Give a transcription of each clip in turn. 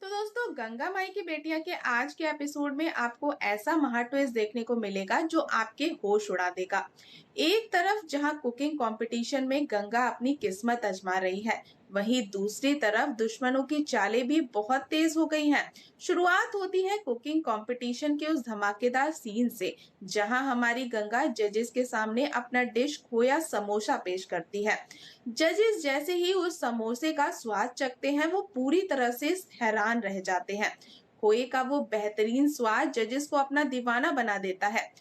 तो दोस्तों गंगा माई की बेटियां के आज के एपिसोड में आपको ऐसा महा ट्विस्ट देखने को मिलेगा जो आपके होश उड़ा देगा। एक तरफ जहां कुकिंग कंपटीशन में गंगा अपनी किस्मत आजमा रही है, वहीं दूसरी तरफ दुश्मनों की चालें भी बहुत तेज हो गई हैं। शुरुआत होती है कुकिंग कंपटीशन के उस धमाकेदार सीन से, जहां हमारी गंगा जजेस के सामने अपना डिश खोया समोसा पेश करती है। जजेस जैसे ही उस समोसे का स्वाद चखते हैं, वो पूरी तरह से हैरान रह जाते हैं। खोए का वो बेहतरीन स्वाद जजेस को अपना दीवाना बना देता है।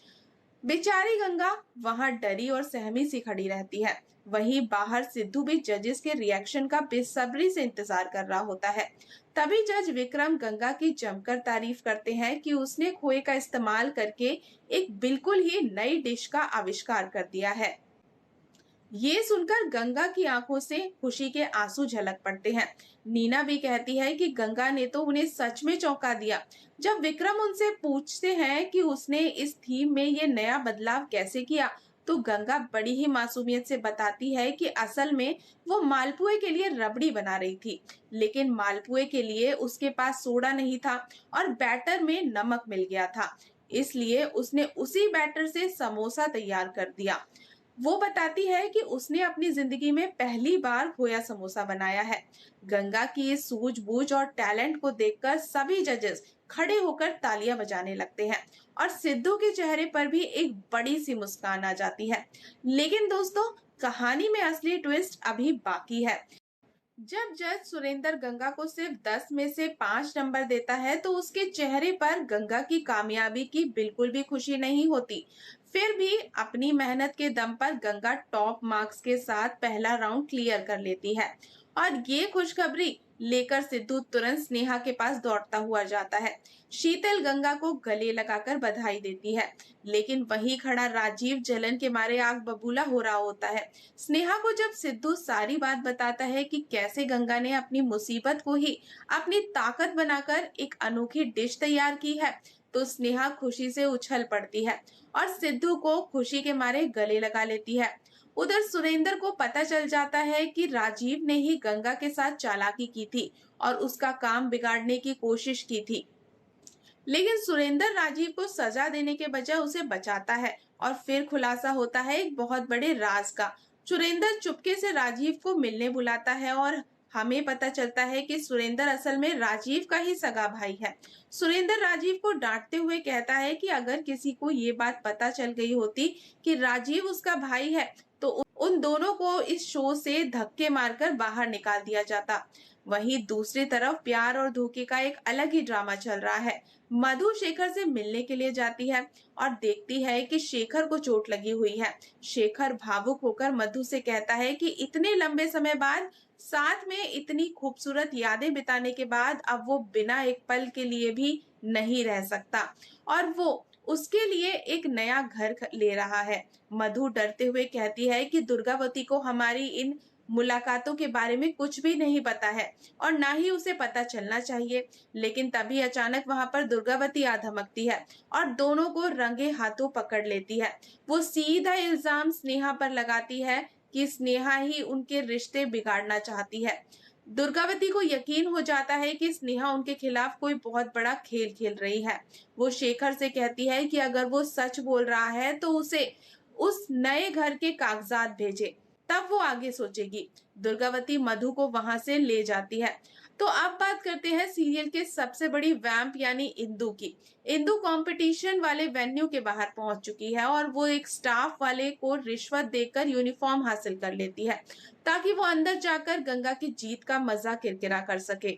बेचारी गंगा वहां डरी और सहमी सी खड़ी रहती है। वहीं बाहर सिद्धू भी जजेस के रिएक्शन का बेसब्री से इंतजार कर रहा होता है। तभी जज विक्रम गंगा की जमकर तारीफ करते हैं कि उसने खोए का इस्तेमाल करके एक बिल्कुल ही नई डिश का आविष्कार कर दिया है। ये सुनकर गंगा की आंखों से खुशी के आंसू झलक पड़ते हैं। नीना भी कहती है कि गंगा ने तो उन्हें सच में चौंका दिया। जब विक्रम उनसे पूछते हैं कि उसने इस थीम में ये नया बदलाव कैसे किया, तो गंगा बड़ी ही मासूमियत से बताती है कि असल में वो मालपुए के लिए रबड़ी बना रही थी, लेकिन मालपुए के लिए उसके पास सोडा नहीं था और बैटर में नमक मिल गया था। इसलिए उसने उसी बैटर से समोसा तैयार कर दिया। वो बताती है कि उसने अपनी जिंदगी में पहली बार खोया समोसा बनाया है। गंगा की इस सूझबूझ और टैलेंट को देखकर सभी जजेस खड़े होकर तालियां बजाने लगते हैं और सिद्धू के चेहरे पर भी एक बड़ी सी मुस्कान आ जाती है। लेकिन दोस्तों, कहानी में असली ट्विस्ट अभी बाकी है। जब जज सुरेंद्र गंगा को सिर्फ 10 में से 5 नंबर देता है, तो उसके चेहरे पर गंगा की कामयाबी की बिल्कुल भी खुशी नहीं होती। फिर भी अपनी मेहनत के दम पर गंगा टॉप मार्क्स के साथ पहला राउंड क्लियर कर लेती है और ये खुशखबरी लेकर सिद्धू तुरंत स्नेहा के पास दौड़ता हुआ जाता है। शीतल गंगा को गले लगाकर बधाई देती है, लेकिन वहीं खड़ा राजीव जलन के मारे आग बबूला हो रहा होता है। स्नेहा को जब सिद्धू सारी बात बताता है कि कैसे गंगा ने अपनी मुसीबत को ही अपनी ताकत बनाकर एक अनोखी डिश तैयार की है, तो स्नेहा खुशी से उछल पड़ती है और सिद्धू को खुशी के मारे गले लगा लेती है। उधर सुरेंद्र को पता चल जाता है कि राजीव ने ही गंगा के साथ चालाकी की थी और उसका काम बिगाड़ने की कोशिश की थी। लेकिन सुरेंद्र राजीव को सजा देने के बजाय उसे बचाता है और फिर खुलासा होता है एक बहुत बड़े राज का। सुरेंद्र चुपके से राजीव को मिलने बुलाता है और हमें पता चलता है कि सुरेंद्र असल में राजीव का ही सगा भाई है। सुरेंद्र राजीव को डांटते हुए कहता है कि अगर किसी को ये बात पता चल गई होती कि राजीव उसका भाई है, तो उन दोनों को इस शो से धक्के मारकर बाहर निकाल दिया जाता। वहीं दूसरी तरफ प्यार और धोखे का एक अलग ही ड्रामा चल रहा है। मधु शेखर से मिलने के लिए जाती है और देखती है कि शेखर को चोट लगी हुई है। शेखर भावुक होकर मधु से कहता है कि इतने लंबे समय बाद साथ में इतनी खूबसूरत यादें बिताने के बाद अब वो बिना एक पल के लिए भी नहीं रह सकता और वो उसके लिए एक नया घर ले रहा है। मधु डरते हुए कहती है कि दुर्गावती को हमारी इन मुलाकातों के बारे में कुछ भी नहीं पता है और ना ही उसे पता चलना चाहिए। लेकिन तभी अचानक वहां पर दुर्गावती आ धमकती है और दोनों को रंगे हाथों पकड़ लेती है। वो सीधा इल्जाम स्नेहा पर लगाती है कि स्नेहा ही उनके रिश्ते बिगाड़ना चाहती है। दुर्गावती को यकीन हो जाता है कि स्नेहा उनके खिलाफ कोई बहुत बड़ा खेल खेल रही है। वो शेखर से कहती है कि अगर वो सच बोल रहा है तो उसे उस नए घर के कागजात भेजे, तब वो आगे सोचेगी। दुर्गावती मधु को वहां से ले जाती है। तो अब बात करते हैं सीरियल के सबसे बड़ी वैम्प यानी इंदु की। इंदु कंपटीशन वाले वेन्यू के बाहर पहुंच चुकी है और वो एक स्टाफ वाले को रिश्वत देकर यूनिफॉर्म हासिल कर लेती है, ताकि वो अंदर जाकर गंगा की जीत का मजा किरकिरा कर सके।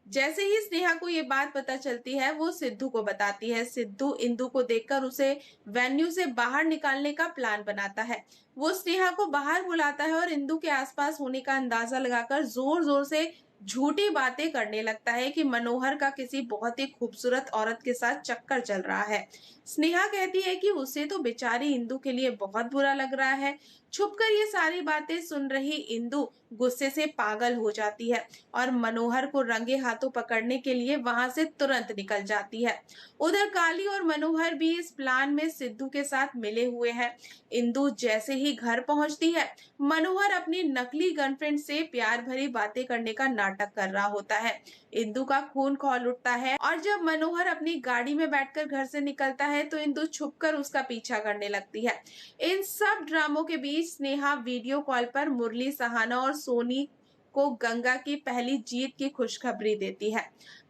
जैसे ही स्नेहा को ये बात पता चलती है, वो सिद्धू को बताती है। सिद्धू इंदु को देखकर उसे वेन्यू से बाहर निकालने का प्लान बनाता है। वो स्नेहा को बाहर बुलाता है और इंदु के आसपास होने का अंदाजा लगाकर जोर जोर से झूठी बातें करने लगता है कि मनोहर का किसी बहुत ही खूबसूरत औरत के साथ चक्कर चल रहा है। स्नेहा कहती है कि उसे तो बेचारी इंदु के लिए बहुत बुरा लग रहा है। छुपकर ये सारी बातें सुन रही इंदु गुस्से से पागल हो जाती है और मनोहर को रंगे हाथों पकड़ने के लिए वहां से तुरंत निकल जाती है। उधर काली और मनोहर भी इस प्लान में सिद्धू के साथ मिले हुए हैं। इंदु जैसे ही घर पहुंचती है, मनोहर अपनी नकली गर्लफ्रेंड से प्यार भरी बातें करने का नाटक कर रहा होता है। इंदु का खून खौल उठता है और जब मनोहर अपनी गाड़ी में बैठकर घर से निकलता है तो इंदु छुपकर उसका पीछा करने लगती है। इन सब ड्रामों के बीच स्नेहा वीडियो कॉल पर मुरली सहाना और सोनी को गंगा की पहली जीत की खुशखबरी देती है।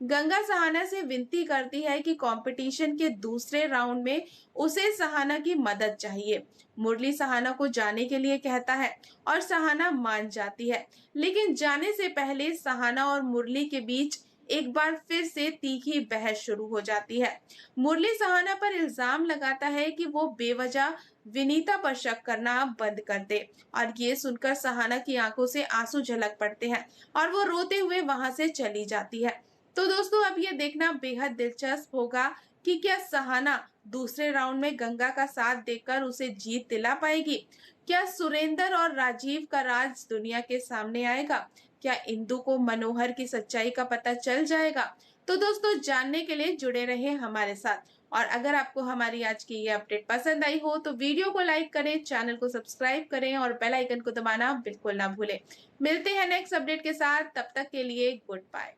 गंगा सहाना से विनती करती है कि कंपटीशन के दूसरे राउंड में उसे सहाना की मदद चाहिए। मुरली सहाना को जाने के लिए कहता है और सहाना मान जाती है, लेकिन जाने से पहले सहाना और मुरली के बीच एक बार फिर से तीखी बहस शुरू हो जाती है। मुरली सहाना पर इल्जाम लगाता है कि वो बेवजह विनीता पर शक करना बंद कर दे और ये सुनकर सहाना की आंखों से आंसू झलक पड़ते हैं और वो रोते हुए वहां से चली जाती है। तो दोस्तों, अब ये देखना बेहद दिलचस्प होगा कि क्या सहाना दूसरे राउंड में गंगा का साथ देकर उसे जीत दिला पाएगी। क्या सुरेंद्र और राजीव का राज दुनिया के सामने आएगा? क्या इंदु को मनोहर की सच्चाई का पता चल जाएगा? तो दोस्तों, जानने के लिए जुड़े रहे हमारे साथ। और अगर आपको हमारी आज की ये अपडेट पसंद आई हो तो वीडियो को लाइक करें, चैनल को सब्सक्राइब करें और बेल आइकन को दबाना बिल्कुल ना भूलें। मिलते हैं नेक्स्ट अपडेट के साथ, तब तक के लिए गुड बाय।